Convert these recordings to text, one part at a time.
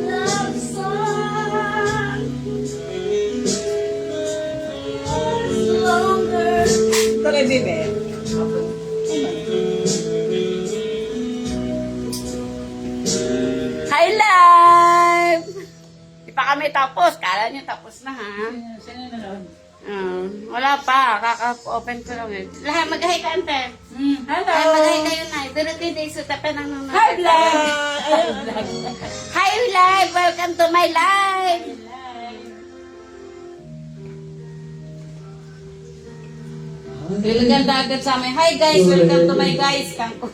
Love song lasts longer. Tuloy, bebe. Hi, live! Di pa kami tapos. Kala nyo tapos na, ha? Sino nanood? Wala pa. Kaka-open ko lang eh. Lahat, mag-hi ka, ante. Hello! Ay, mag-hi kayo na. Durati day sa tape ng nunod. Hi, vlog! Hi, live! Welcome to my live! Bilagan dagat sa amin. Hi, guys! Welcome to my guys. Kangko.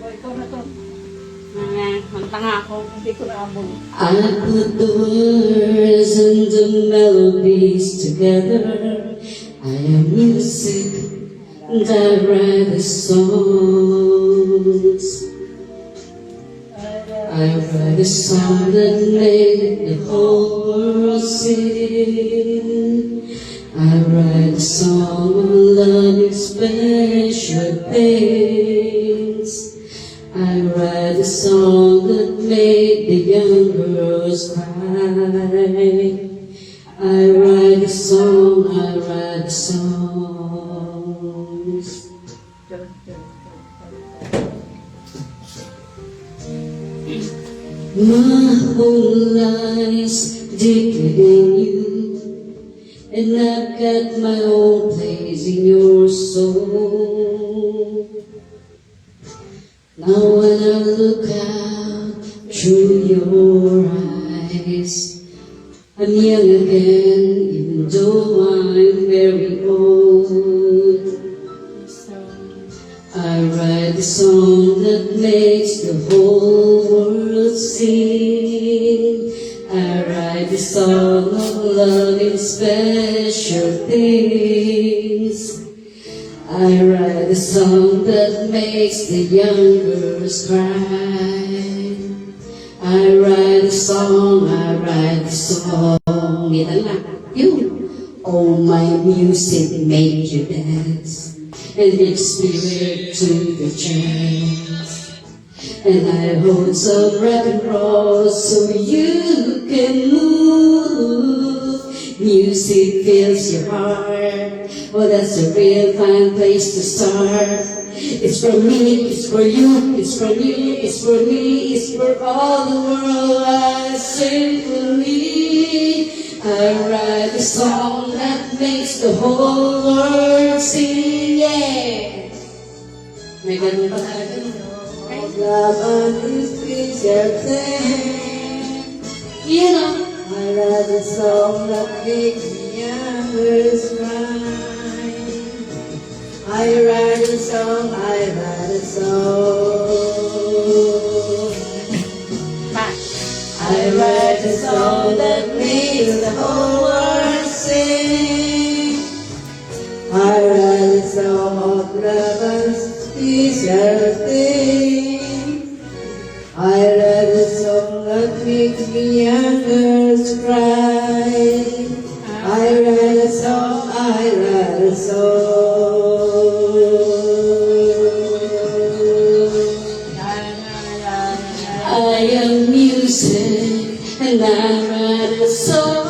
Ikaw na to. Mantanga ako. Hindi ko naabog. I put the words and the melodies together. I am music and I write the songs. I write a song that made the whole world sing. I write a song of loving special things. I write a song that made the young girls cry. I write a song, I write songs. My whole life's deep in you, and I've got my own place in your soul. Now when I look out through your eyes, I'm young again, even though I'm very old. I write a song that makes the whole world sing. I write a song of loving special things. I write a song that makes the young girls cry. I write a song, I write a song. Nghĩa là you. Oh, my music make you dance and give spirit to the chance. And I hold some rock and roll so you can move. Music fills your heart. Oh, that's a real fine place to start. It's for me, it's for you, it's for you, it's for me, it's for all the world. I sing for me. I write a song that makes the whole world sing, yeah. May ganun pa tayo. Love on this special thing. You know, I write a song that makes the youngers cry. I write a song, I write a song. I write a song that makes the whole world sing. I write a song of love and special thing. I write a song that makes the youngers cry. I write a song, I write a song. I am music and I write a song.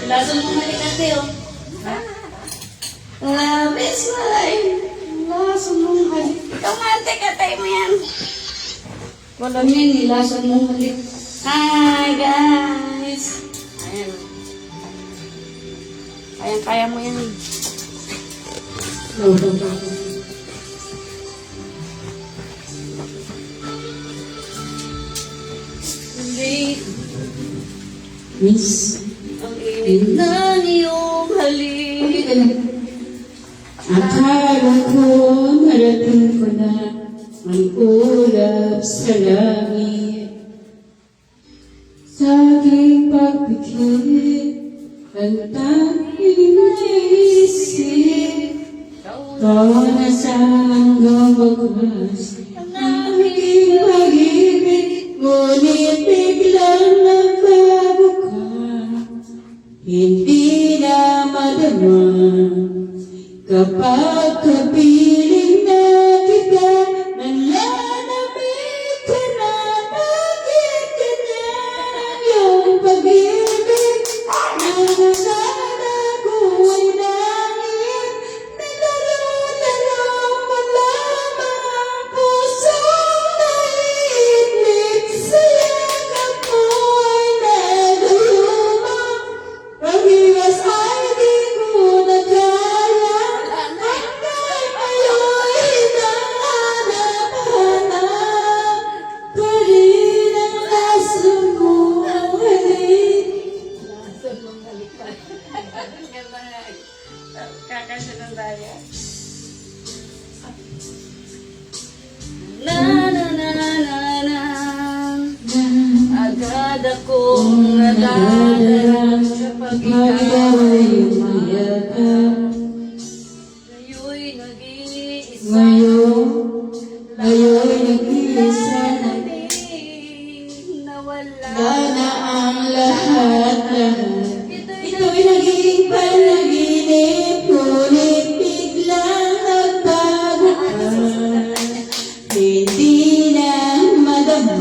Lason mo malikate, oh. Love is mine. Lason mo malik. Ikaw nga, ante, katay mo yan. Wala niya, nilasan mo mali. Hi, guys. Ayan. Kayang-kaya mo yan. Hindi. Miss, Ang init na niyong halik. akala ko marating ko na ang ulap sa langit. Sa aking pagpikit, ang tanging naisip, ikaw na sa hanggang wakas, ang aking pag-ibig, ngunit biglang nagbago ka. Kapag kapiling na kita, nanlalamig ka na, bakit ganyan ang iyong pag-ibig? Nananana ko ay langit, nilaro-laro mo lamang ang pusong naiitlip, sa yakap mo ay nagayuma. Pag-iwas ay di ko na kaya, hanggang ngayon hinahanap-hanap pa rin ang laso mo, halik. Ganda nga. Kakasya ng daya. Na na na na na. Agad akong nadadarang sa pag-ikaw. Ngayon'y nag-iisa. Ngayon'y nag-iisa na. Nawala. Sana ang lahat-lahat. Ito'y naging panaginip, ngunit biglang nagbago ka. Hindi na madama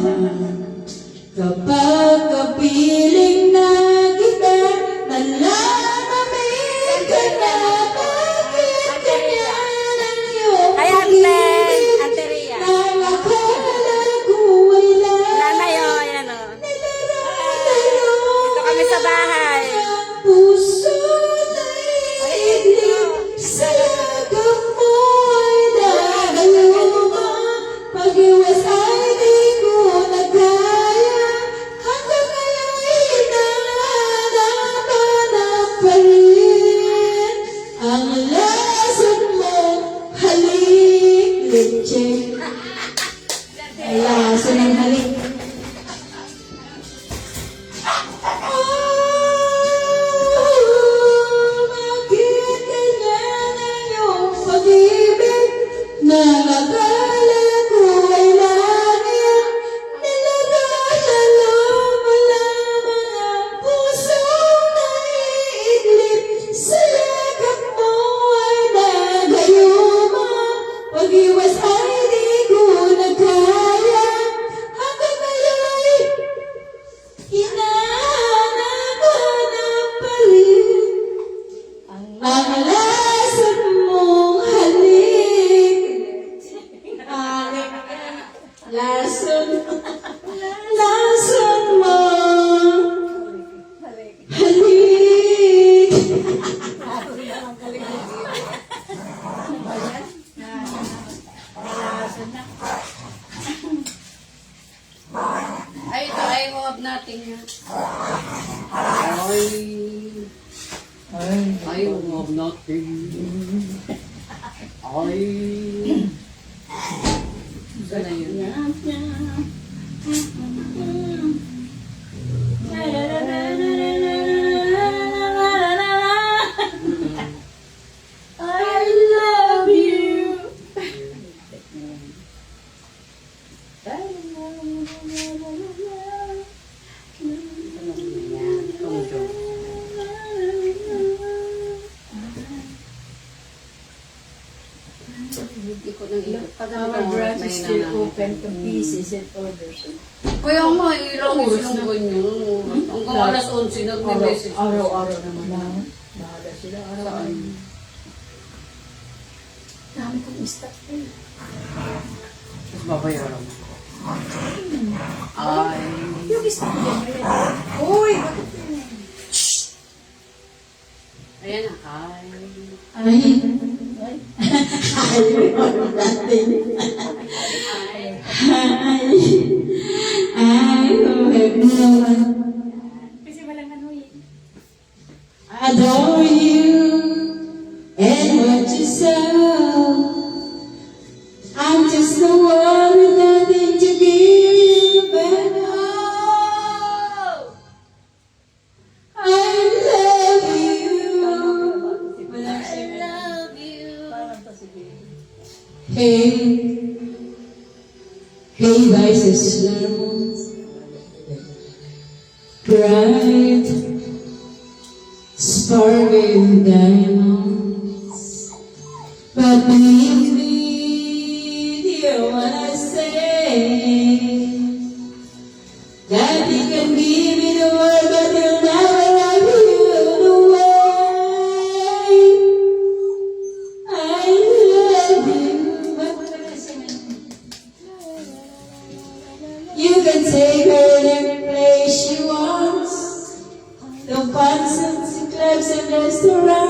kapag kapiling na kita, nanlalamig ka na, bakit ganyan ang iyong Ay, ate! Ate Ria. Nang akala ko ay Nanay, oh, yan, oh. Dito kami sa bahay. puso na iiglip, sa yakap mo ay nagayuma. Pag-iwas ay di ko na kaya, hanggang ngayon hinahanap-hanap pa rin ang lason mo, halik, leche. Lason ng halik. Bakit ganyan ang iyong pag-ibig? Nangakala ko ay langit, nilalalo mo lamang ang pusong naiiglip, sa yakap mo ay nagayuma. Pag-iwas ay di ko na kaya, hanggang ngayon hinahanap-hanap pa rin ang lason mong halik. Lason mo halik. Ay, ito ay huwag natin yan. Ay, huwag natin. Ay. Isa na yun. I love you. Hindi ko nang ilok. Our branch is still open to pieces and orders. Kaya nga, ilang oras lang ganyan. Hanggang alas 11, nag-message. Araw-araw naman lang. Bahala sila. Araw-araw. Dami kong stock eh. Tapos babayaran mo. Ay. Yung stock din. Uy! Bakit yun? Ayan na. Ay. Kasi walang ano eh. Adore you and what you saw. I'm just the one with nothing to give you, but oh, I love you. I love you. Parang to sige. Hey, hey, vices lemons, bright, sparkling diamonds. believe me, hear what I say. That he can give me the world, but he'll never love you the way I love you. You can take her every place she wants. The concerts, the clubs, and restaurants.